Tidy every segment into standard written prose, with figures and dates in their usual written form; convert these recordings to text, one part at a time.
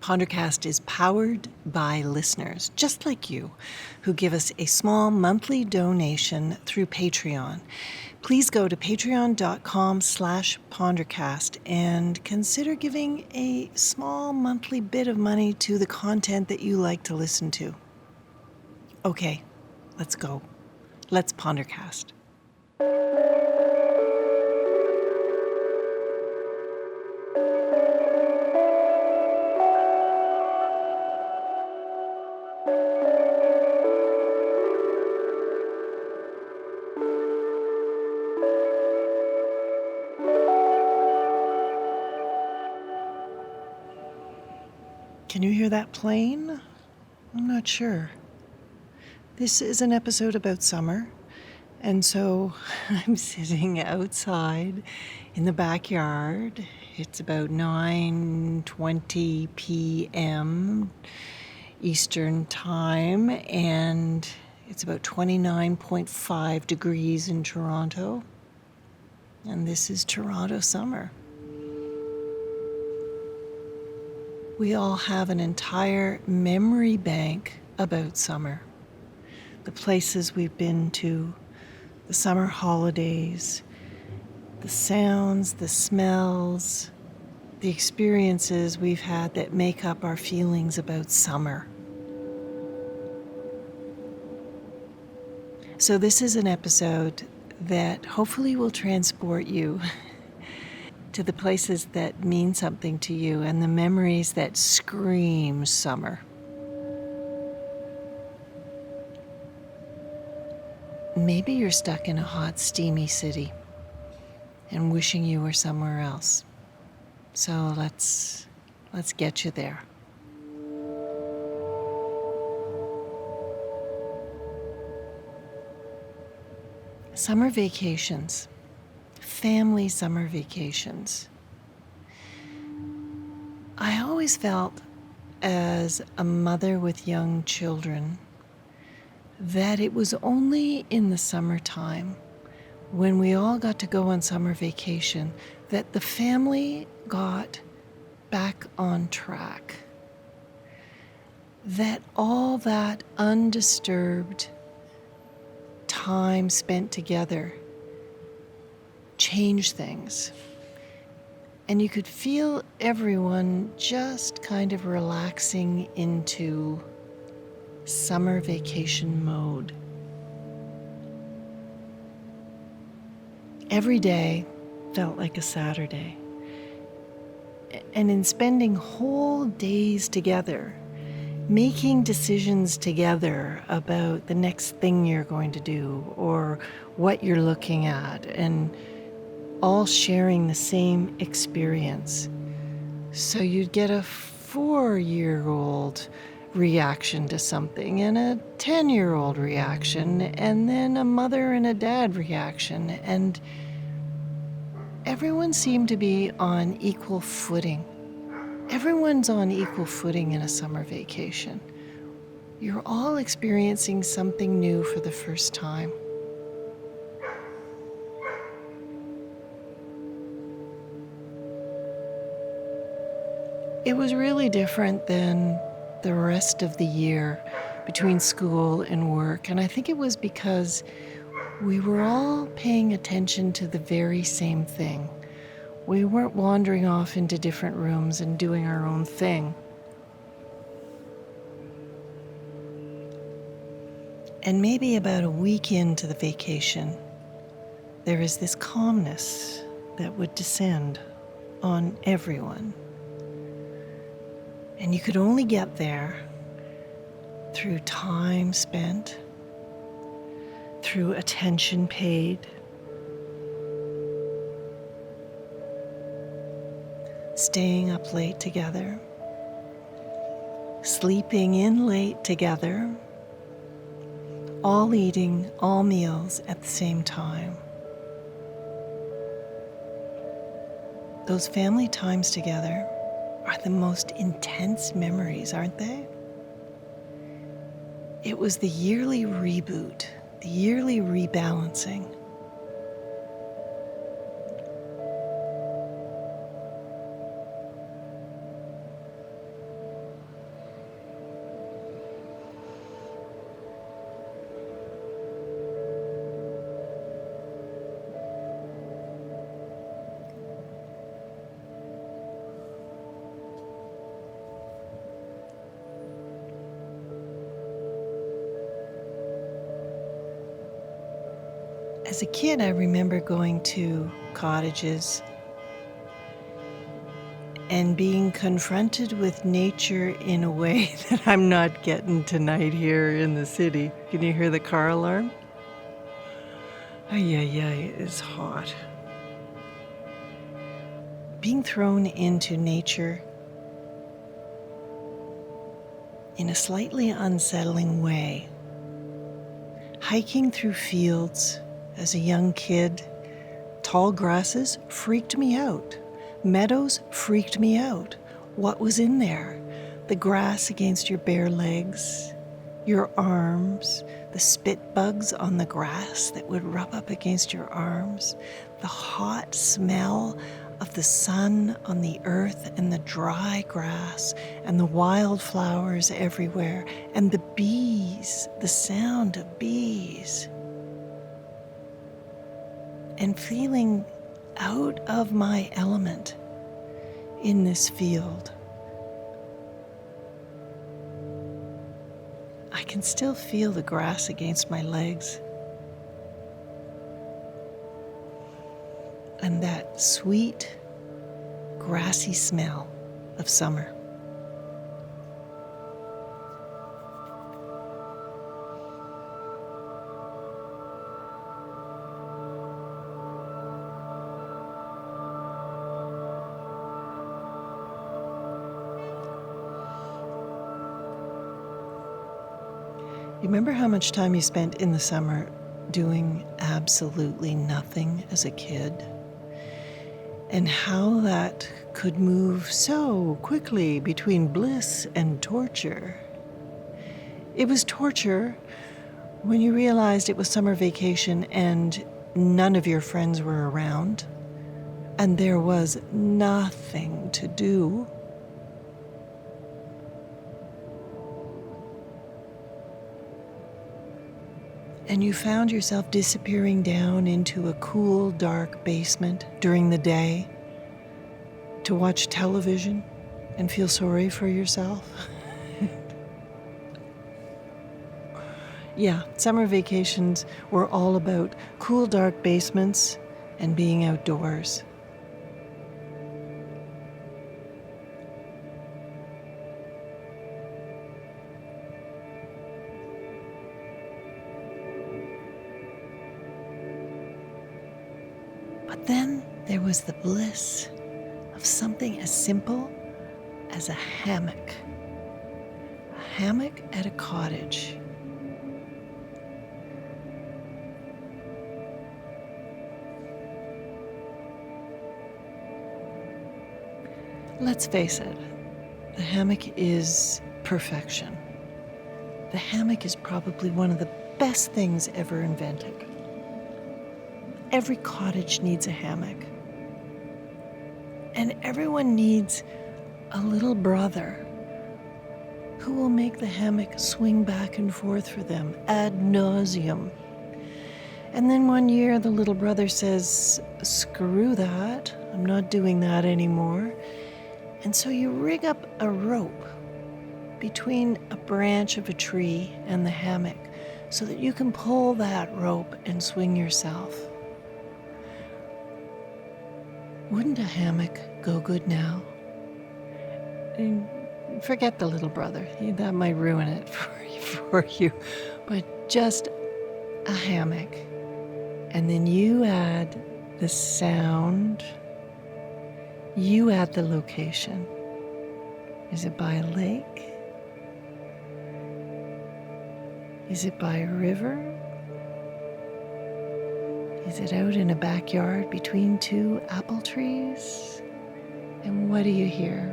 Pondercast is powered by listeners just like you who give us a small monthly donation through Patreon. Please go to patreon.com/Pondercast and consider giving a small monthly bit of money to the content that you like to listen to. Okay, let's go. Let's Pondercast. Can you hear that plane? I'm not sure. This is an episode about summer, and so I'm sitting outside in the backyard. It's about 9:20 p.m. Eastern Time, and it's about 29.5 degrees in Toronto. And this is Toronto summer. We all have an entire memory bank about summer. The places we've been to, the summer holidays, the sounds, the smells, the experiences we've had that make up our feelings about summer. So this is an episode that hopefully will transport you to the places that mean something to you and the memories that scream summer. Maybe you're stuck in a hot, steamy city and wishing you were somewhere else. So let's get you there. Summer vacations. Family summer vacations. I always felt, as a mother with young children, that it was only in the summertime, when we all got to go on summer vacation, that the family got back on track. That all that undisturbed time spent together change things. And you could feel everyone just kind of relaxing into summer vacation mode. Every day felt like a Saturday. And in spending whole days together, making decisions together about the next thing you're going to do or what you're looking at, and all sharing the same experience. So you'd get a 4-year-old reaction to something and a 10-year-old reaction and then a mother and a dad reaction, and everyone seemed to be on equal footing. Everyone's on equal footing in a summer vacation. You're all experiencing something new for the first time. It was really different than the rest of the year between school and work, and I think it was because we were all paying attention to the very same thing. We weren't wandering off into different rooms and doing our own thing. And maybe about a week into the vacation, there is this calmness that would descend on everyone. And you could only get there through time spent, through attention paid, staying up late together, sleeping in late together, all eating all meals at the same time. Those family times together are the most intense memories, aren't they? It was the yearly reboot, the yearly rebalancing. As a kid, I remember going to cottages and being confronted with nature in a way that I'm not getting tonight here in the city. Can you hear the car alarm? Ay, ay, ay, it's hot. Being thrown into nature in a slightly unsettling way. Hiking through fields as a young kid, tall grasses freaked me out. Meadows freaked me out. What was in there? The grass against your bare legs, your arms, the spit bugs on the grass that would rub up against your arms, the hot smell of the sun on the earth and the dry grass and the wildflowers everywhere and the bees, the sound of bees. And feeling out of my element in this field. I can still feel the grass against my legs. And that sweet, grassy smell of summer. You remember how much time you spent in the summer doing absolutely nothing as a kid? And how that could move so quickly between bliss and torture. It was torture when you realized it was summer vacation and none of your friends were around, and there was nothing to do. And you found yourself disappearing down into a cool, dark basement during the day to watch television and feel sorry for yourself. Yeah, summer vacations were all about cool, dark basements and being outdoors. But then there was the bliss of something as simple as a hammock. A hammock at a cottage. Let's face it, the hammock is perfection. The hammock is probably one of the best things ever invented. Every cottage needs a hammock. And everyone needs a little brother who will make the hammock swing back and forth for them ad nauseum. And then one year the little brother says, "Screw that, I'm not doing that anymore." And so you rig up a rope between a branch of a tree and the hammock so that you can pull that rope and swing yourself. Wouldn't a hammock go good now? And forget the little brother. That might ruin it for you. But just a hammock. And then you add the sound. You add the location. Is it by a lake? Is it by a river? Is it out in a backyard between two apple trees? And what do you hear?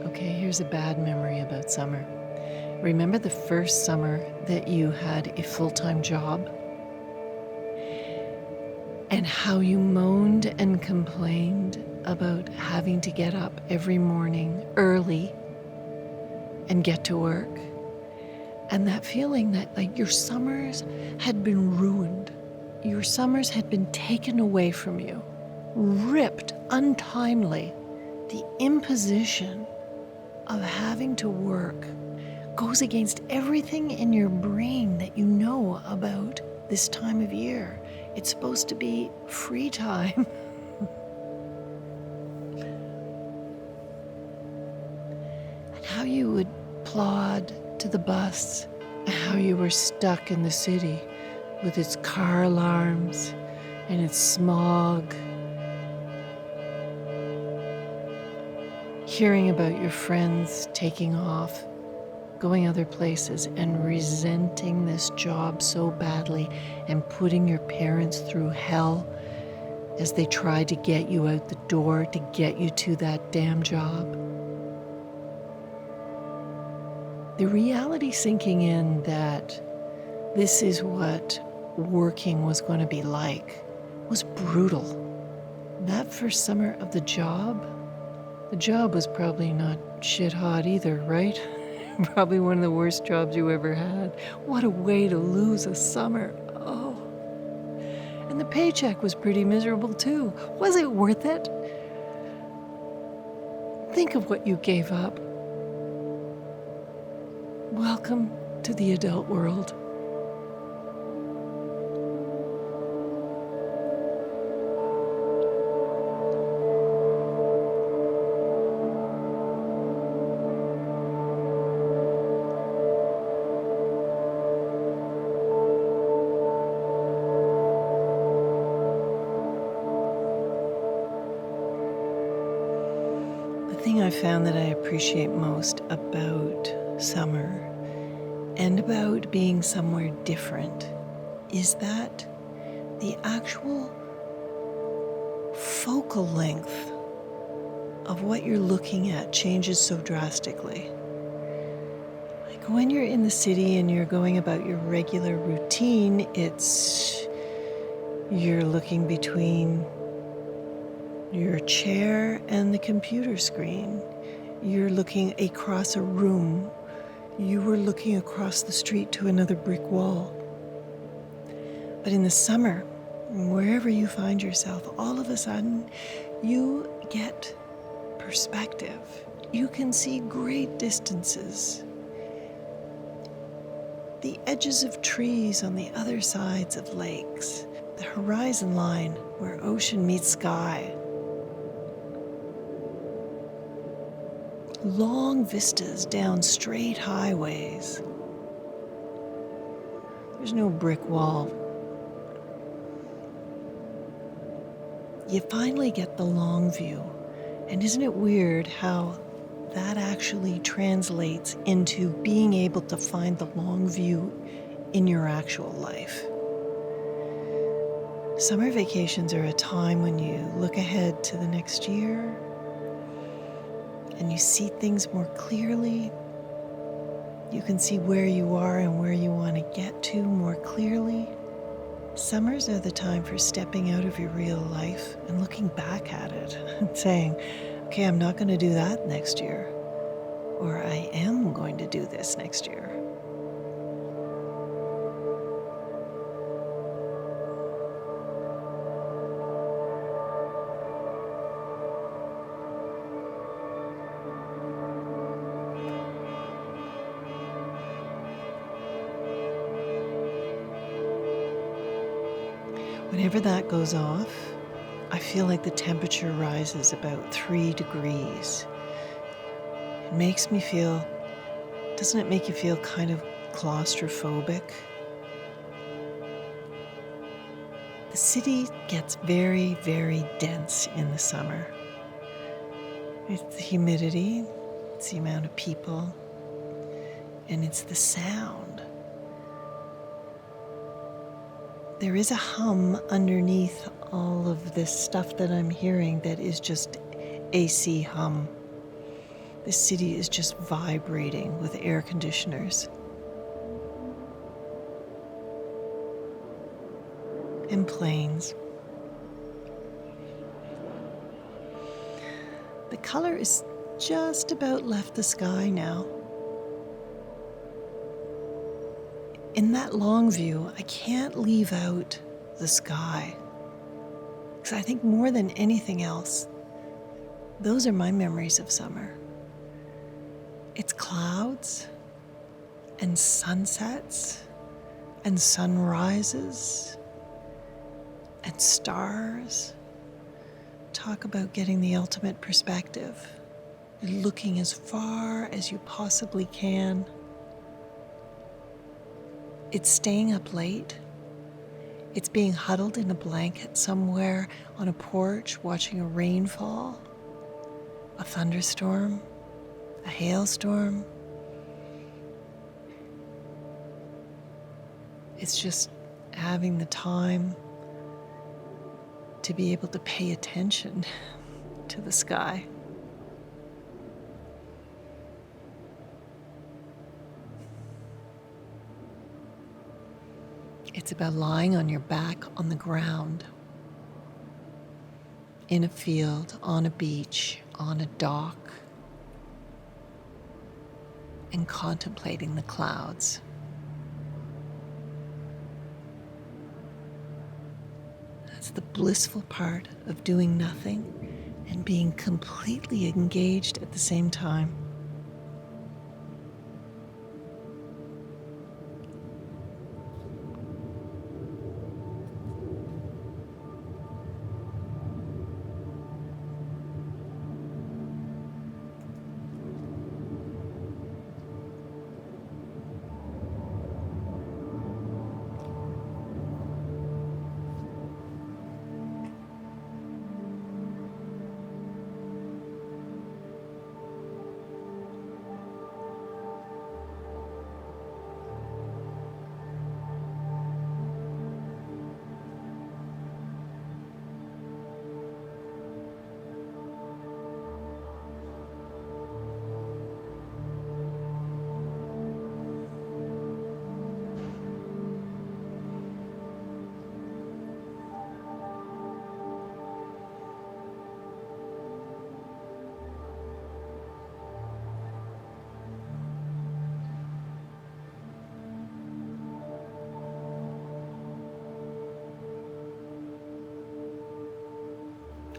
Okay, here's a bad memory about summer. Remember the first summer that you had a full-time job? and how you moaned and complained about having to get up every morning early and get to work. And that feeling that like your summers had been ruined. Your summers had been taken away from you, ripped untimely. The imposition of having to work goes against everything in your brain that you know about this time of year. It's supposed to be free time. And how you would plod to the bus, and how you were stuck in the city with its car alarms and its smog. Hearing about your friends taking off, going other places, and resenting this job so badly and putting your parents through hell as they tried to get you out the door to get you to that damn job. The reality sinking in that this is what working was going to be like was brutal. That first summer of the job was probably not shit hot either, right? Probably one of the worst jobs you ever had. What a way to lose a summer. Oh. And the paycheck was pretty miserable too. Was it worth it? Think of what you gave up. Welcome to the adult world. The thing I found that I appreciate most about summer and about being somewhere different is that the actual focal length of what you're looking at changes so drastically. Like when you're in the city and you're going about your regular routine, you're looking between your chair and the computer screen. You're looking across a room. You were looking across the street to another brick wall. But in the summer, wherever you find yourself, all of a sudden, you get perspective. You can see great distances. The edges of trees on the other sides of lakes, the horizon line where ocean meets sky. Long vistas down straight highways. There's no brick wall. You finally get the long view. And isn't it weird how that actually translates into being able to find the long view in your actual life? Summer vacations are a time when you look ahead to the next year and you see things more clearly. You can see where you are and where you want to get to more clearly. Summers are the time for stepping out of your real life and looking back at it and saying, okay, I'm not going to do that next year, or I am going to do this next year. Whenever that goes off, I feel like the temperature rises about 3 degrees. It makes me feel, doesn't it make you feel kind of claustrophobic? The city gets very, very dense in the summer. It's the humidity, it's the amount of people, and it's the sound. There is a hum underneath all of this stuff that I'm hearing that is just AC hum. The city is just vibrating with air conditioners. And planes. The color is just about left the sky now. In that long view, I can't leave out the sky, because I think more than anything else, those are my memories of summer. It's clouds and sunsets and sunrises and stars. Talk about getting the ultimate perspective, looking as far as you possibly can. It's staying up late. It's being huddled in a blanket somewhere on a porch watching a rainfall, a thunderstorm, a hailstorm. It's just having the time to be able to pay attention to the sky. It's about lying on your back on the ground, in a field, on a beach, on a dock, and contemplating the clouds. That's the blissful part of doing nothing and being completely engaged at the same time.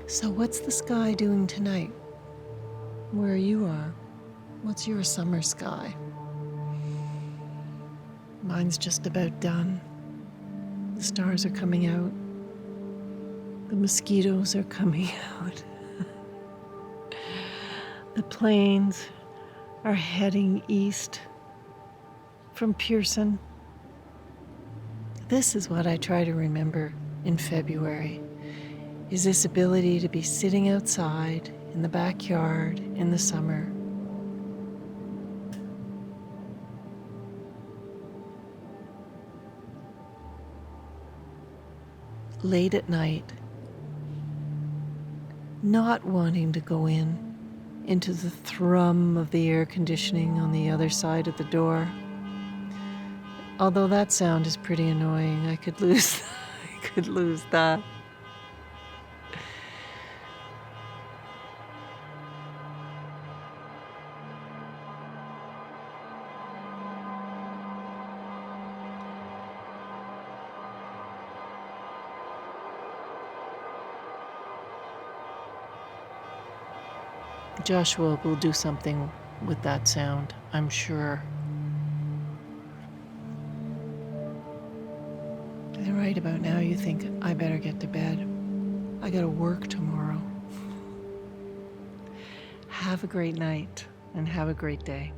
So what's the sky doing tonight? Where you are? What's your summer sky? Mine's just about done. The stars are coming out. The mosquitoes are coming out. The planes are heading east from Pearson. This is what I try to remember in February, is this ability to be sitting outside in the backyard in the summer. Late at night, not wanting to go into the thrum of the air conditioning on the other side of the door. Although that sound is pretty annoying, I could lose that. Joshua will do something with that sound, I'm sure. And right about now you think, I better get to bed. I gotta work tomorrow. Have a great night and have a great day.